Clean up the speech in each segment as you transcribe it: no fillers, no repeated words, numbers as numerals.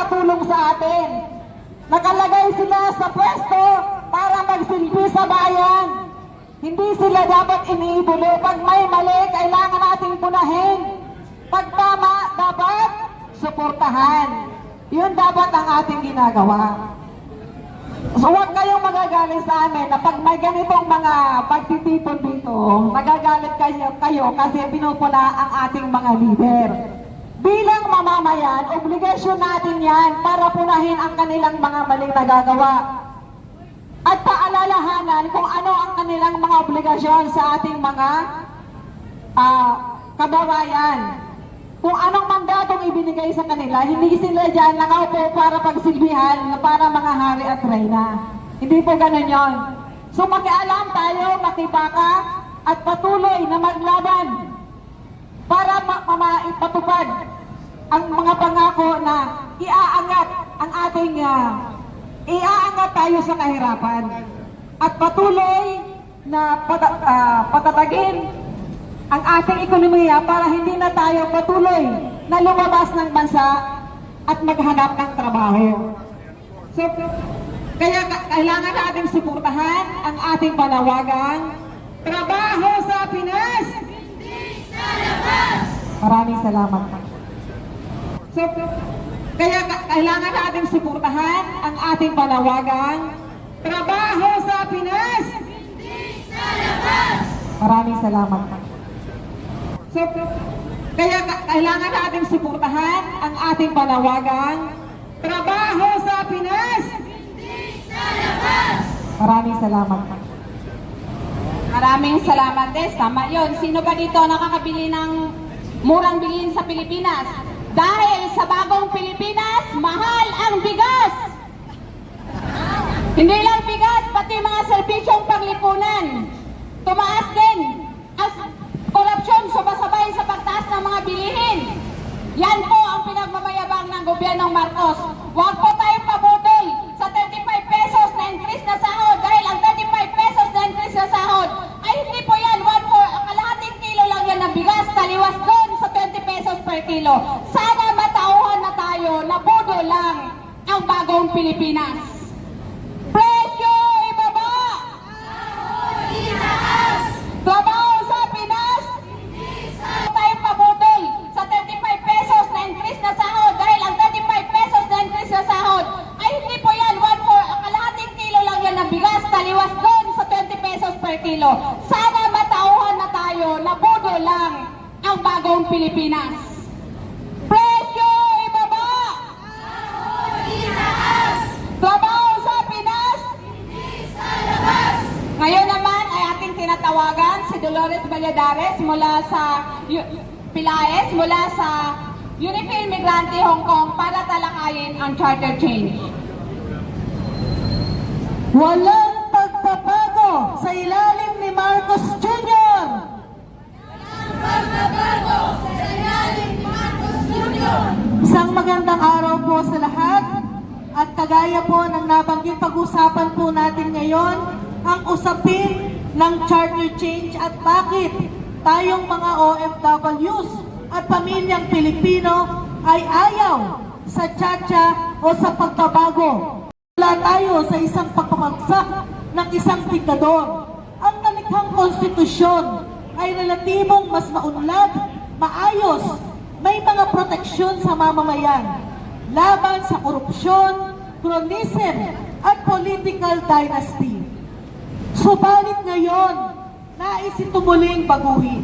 makakatulong sa atin. Nakalagay sila sa pwesto para magsilbi sa bayan. Hindi sila dapat iniibulo. Pag may mali, kailangan nating punahin. Pag tama, dapat suportahan. Yun dapat ang ating ginagawa. So huwag kayong magagalit sa amin na pag may ganitong mga pagtitipon dito, nagagalit kayo kasi pinupula ang ating mga leader. Bilang mamamayan, obligasyon natin yan para punahin ang kanilang mga maling nagagawa. At paalalahanan kung ano ang kanilang mga obligasyon sa ating mga kababayan. Kung anong mandatong ibinigay sa kanila, hindi sila dyan nakaupo para pagsilbihan, para mga hari at reyna. Hindi po ganun yon. So makialam tayo, makibaka, at patuloy na maglaban para maipatupad ang mga pangako na iaangat ang ating iaangat tayo sa kahirapan. At patuloy na patatagin ang ating ekonomiya para hindi na tayo patuloy na lumabas ng bansa at maghanap ng trabaho. So, kaya kailangan natin suportahan ang ating panawagan, trabaho sa Pinas! Hindi sa labas! Maraming salamat. So, kaya kailangan natin suportahan ang ating panawagan, trabaho sa Pinas! Hindi sa labas! Maraming salamat. So, kaya kailangan natin suportahan ang ating panawagan, trabaho sa Pinas! Hindi sa labas! Maraming salamat. Maraming salamat, Des. Tama yun. Sino ba dito nakakabili ng murang bilhin sa Pilipinas? Dahil sa bagong Pilipinas, mahal ang bigas! Hindi lang bigas, pati mga serbisyong panglipunan. Tumaas din as korupsyon sumasabay sa pagtaas ng mga bilihin. Yan po ang pinagmamayabang ng gobyernong Marcos. Huwag po tayong pabudol sa 35 pesos na increase na sahod dahil ang 35 pesos na increase na sahod ay hindi po yan. Kalahating kilo lang yan ng bigas, taliwas doon sa 20 pesos per kilo. Sana matauhan na tayo na budol lang ang bagong Pilipinas. Presyo ibaba! Itaas! Trabaho sa Pinas! Hindi sa tayong pabudol sa 35 pesos na increase na sahod dahil ang 35 pesos na increase na sahod ay hindi po yan. Kalahating kilo lang yan ng bigas, taliwas doon sa 20 pesos per kilo. Sana matauhan na tayo na budol lang ang bagong Pilipinas. Presyo ibaba! Itaas! Trabaho sa Pinas! Hindi sa labas! Ngayon naman ay ating tinatawagan si Dolores Valladares mula sa Pilaes, mula sa Unifil Migrante Hong Kong para talakayin ang charter change. Walang pagbabago sa ilalim ni Marcos Jr. Walang pagbabago sa ilalim ni Marcos Jr. Isang magandang araw po sa lahat at kagaya po ng nabanggit pag-usapan po natin ngayon ang usapin ng charter change at bakit tayong mga OFWs at pamilyang Pilipino ay ayaw sa tsa-tsa o sa pagbabago. Wala tayo sa isang pagpapagsak ng isang diktador. Ang nalikhang konstitusyon ay relatibong mas maunlad, maayos, may mga proteksyon sa mamamayan, laban sa korupsyon, cronyism, at political dynasty. Subalit ngayon, nais ito muling baguhin.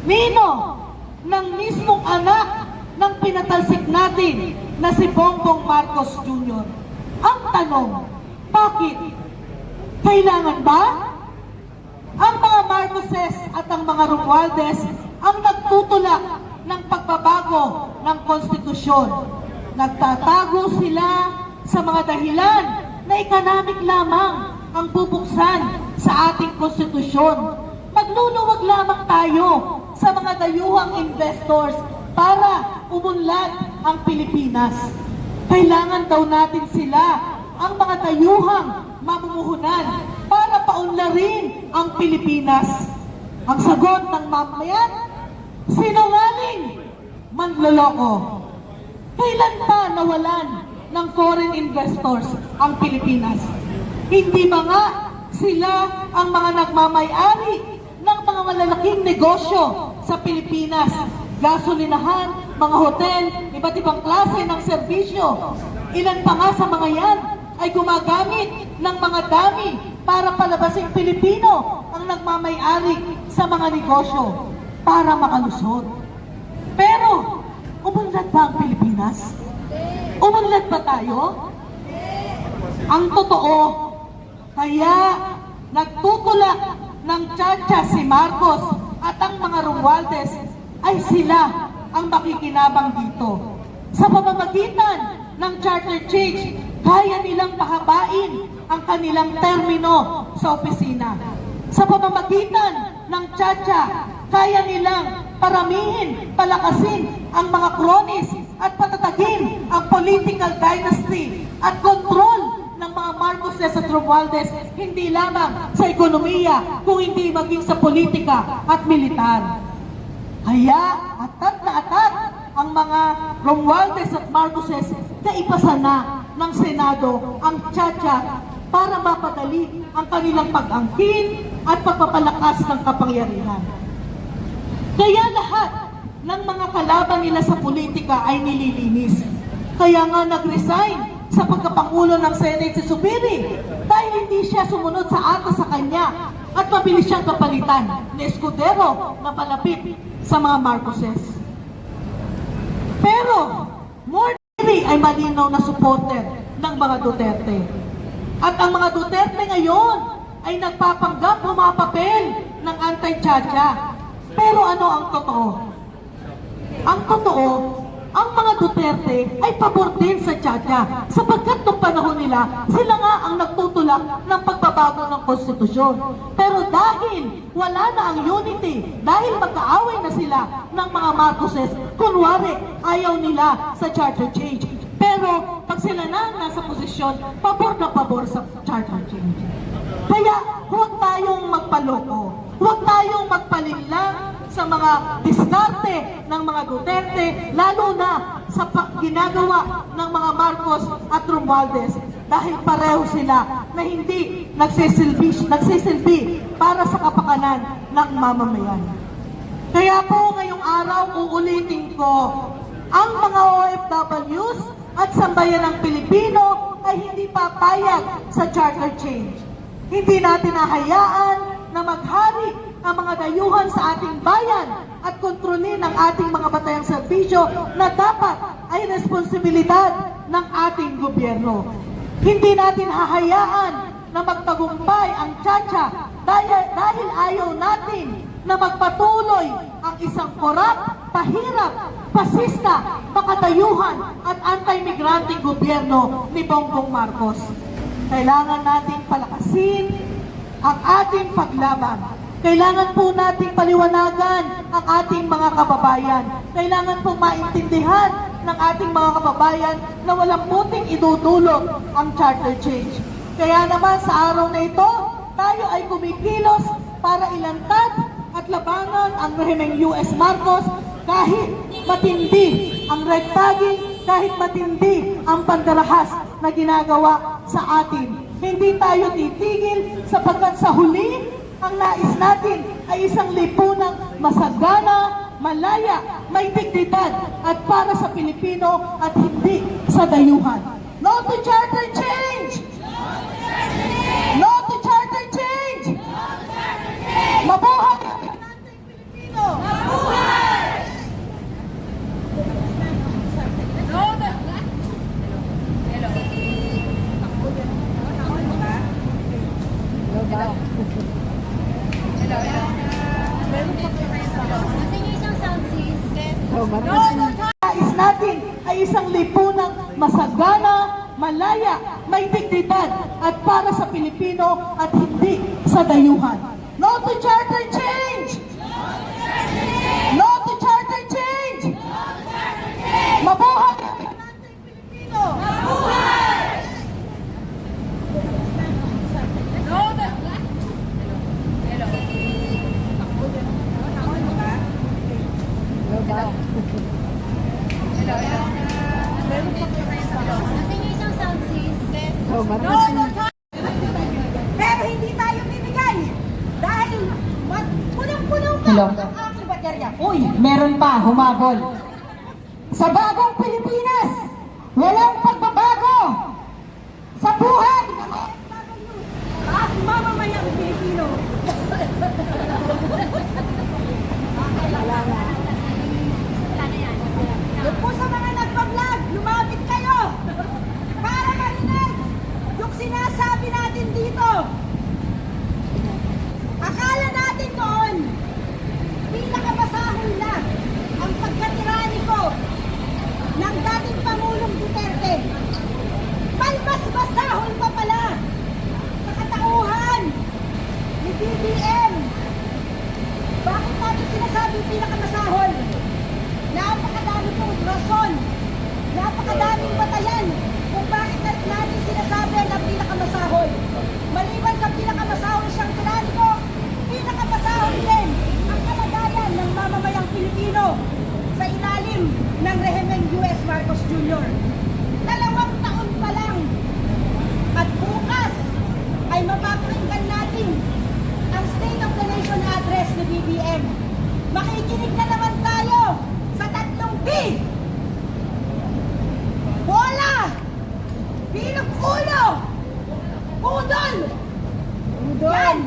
Nino ng mismong anak ng pinatalsik natin na si Bongbong Marcos Jr. Ang tanong, bakit? Kailangan ba? Ang mga Marcoses at ang mga Romualdez ang nagtutulak ng pagbabago ng konstitusyon. Nagtatago sila sa mga dahilan na economic lamang ang bubuksan sa ating konstitusyon. Magluluwag lamang tayo sa mga dayuhang investors para umunlad ang Pilipinas. Kailangan daw natin sila, ang mga dayuhang mamumuhunan para paunlarin ang Pilipinas. Ang sagot ng mamayan, sinungaling, manloloko. Kailan pa nawalan ng foreign investors ang Pilipinas? Hindi ba nga sila ang mga nagmamay-ari ng mga malalaking negosyo sa Pilipinas? Gasolinahan, mga hotel, iba't ibang klase ng serbisyo. Ilan pa nga sa mga yan ay gumagamit ng mga dami para palabasing Pilipino ang nagmamay-ari sa mga negosyo para makalusot. Pero, umunlad ba ang Pilipinas? Umunlad ba tayo? Ang totoo, kaya nagtutulak ng tiyatsa si Marcos at ang mga Romualdez ay sila ang makikinabang dito. Sa pamamagitan ng charter change, kaya nilang pahabain ang kanilang termino sa opisina. Sa pamamagitan ng tiyatsa, kaya nilang paramihin, palakasin ang mga kronis at patatagin ang political dynasty at control ng mga Marcoses at Romualdez hindi lamang sa ekonomiya, kung hindi maging sa politika at militar. Kaya atat na atat ang mga Romualdez at Marcoses na ipasa na ng Senado ang tiyatsa para mapadali ang kanilang pag-angkin at pagpapalakas ng kapangyarihan. Kaya lahat ng mga kalaban nila sa politika ay nililinis. Kaya nga nag-resign sa pagkapangulo ng Senate si Zubiri dahil hindi siya sumunod sa atas sa kanya at mabilis siyang kapalitan ni Escudero na palapit sa mga Marcoses. Pero, Mordiri ay malinaw na supporter ng mga Duterte. At ang mga Duterte ngayon ay nagpapanggap pumapapel ng anti-tiyatsa. Pero ano ang totoo? Ang totoo, ang mga Duterte ay pabor din sa tiyatsa sapagkat noong panahon nila, sila nga ang nagtutulak ng pagbabago ng konstitusyon. Pero dahil wala na ang unity, dahil magkaaway na sila ng mga Marcoses, kunwari ayaw nila sa charter change. Pero pag sila na nasa posisyon, pabor na pabor sa charter change. Kaya huwag tayong magpaloko, huwag tayong magpalinlang sa mga diskarte ng mga Duterte, lalo na sa ginagawa ng mga Marcos at Romualdez, dahil pareho sila na hindi nagsisilbi para sa kapakanan ng mamamayan. Kaya po ngayong araw uulitin ko, ang mga OFWs at sambayanang Pilipino ay hindi papayag sa charter change. Hindi natin hahayaan na maghari ang mga dayuhan sa ating bayan at kontrolin ang ating mga batayang serbisyo na dapat ay responsibilidad ng ating gobyerno. Hindi natin hahayaan na magtagumpay ang tiyatsa dahil ayaw natin na magpatuloy ang isang korap, pahirap, pasista, makatayuhan at anti-migranteng gobyerno ni Bongbong Marcos. Kailangan nating palakasin ang ating paglaban. Kailangan po nating paliwanagan ang ating mga kababayan. Kailangan po maintindihan ng ating mga kababayan na walang puting idudulot ang charter change. Kaya naman sa araw na ito, tayo ay kumikilos para ilantad at labanan ang rehimeng US Marcos kahit matindi ang red tagging, kahit matindi ang pandarahas na ginagawa sa atin. Hindi tayo titigil sapagkat sa huli, ang nais natin ay isang lipunang masagana, malaya, may dignidad at para sa Pilipino at hindi sa dayuhan. No to charter change! No to charter change! Mabuhay ang ating Pilipino! Nais natin ay isang lipunang masagana, malaya, may dignidad at para sa Pilipino at hindi sa dayuhan. No to charter change! No to charter change! Mabuhay ang ating Pilipino! Natingin isang sound sis. Pero hindi tayo bibigay dahil punong-puno pa Hello? ang aking baterya. Uy, meron pa, humabol. Sa bagong Pilipinas, walang pagbabago sa buhay. At mamamayang Pilipino. Doon po sa mga nagpa-vlog, lumapit kayo para marinig yung sinasabi natin dito. Akala natin noon, pinakabasahol na ang pagkatiraniko ng dating Pangulong Duterte. May mas basahol pa pala sa katauhan ni BBM. Bakit natin sinasabi pinakamasahol? Napakadami pong rason, napakadaming batayan kung bakit natin sinasabi na pinakamasahol. Maliban sa pinakamasahol siyang tiraniko, pinakamasahol din ang kalagayan ng mamamayang Pilipino sa ilalim ng rehimeng US Marcos Jr. 2 taon pa lang at bukas ay mapapakinggan natin ang State of the Nation address ni BBM. Makikinig na naman tayo sa 3 P. Bola! Bilog ulo! Budol! Yan!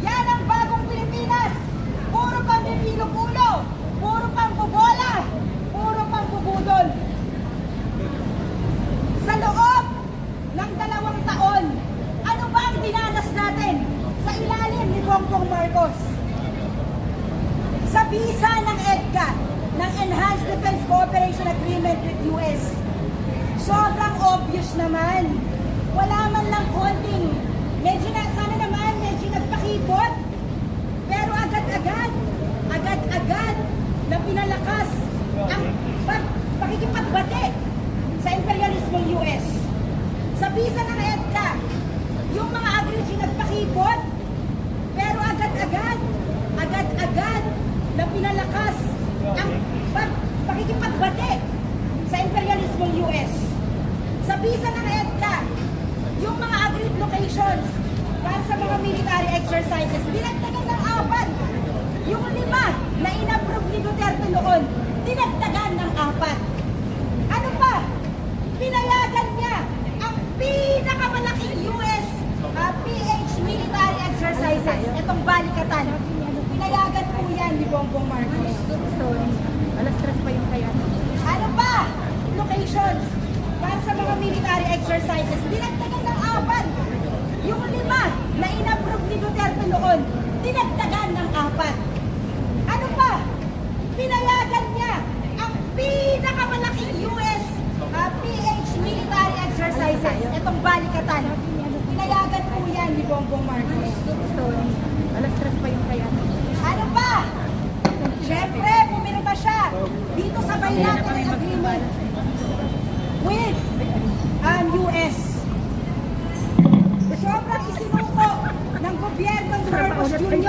Yan ang bagong Pilipinas! Puro pang bilog ulo! Puro pang bobola! Puro pang bubudol! Sa loob ng 2 taon, ano ba ang dinanas natin sa ilalim ni Bongbong Marcos? Sa visa ng EDCA, ng Enhanced Defense Cooperation Agreement with US, sobrang obvious naman. Wala man lang konting, sana naman medyo nagpakipot, pero agad-agad na pinalakas ang pakikipagbate sa imperialismong US. Sa visa ng EDCA, yung mga agree nagpakipot, pero agad-agad na pinalakas ang pakikipagbate sa imperialismong US. Sa visa ng EDCA, yung mga agreed locations para sa mga military exercises, dinagdagan ng 4. Yung 5 na inapprove ni Duterte noon, dinagdagan ng 4. Ano pa? Pinayagan niya ang pinakamalaking US PH military exercises. Itong balikatan. Pinayagan po yan ni Bongbong Marcos. Alas 3 pa yung kaya. Ano pa? Locations para sa mga military exercises. Dinagdagan ng 4. Yung 5 na inapprove ni Duterte noon, dinagdagan ng 4. Ano pa? Pinayagan niya ang pinakamalaking US PH military exercises. Itong balikatan. Pinayagan po yan ni Bongbong Marcos. Alas 3 pa yung kaya. Ano pa? Siyempre, pumirma siya dito sa bilateral agreement with US. Sobrang isinuko ng gobyerno ng Marcos Jr.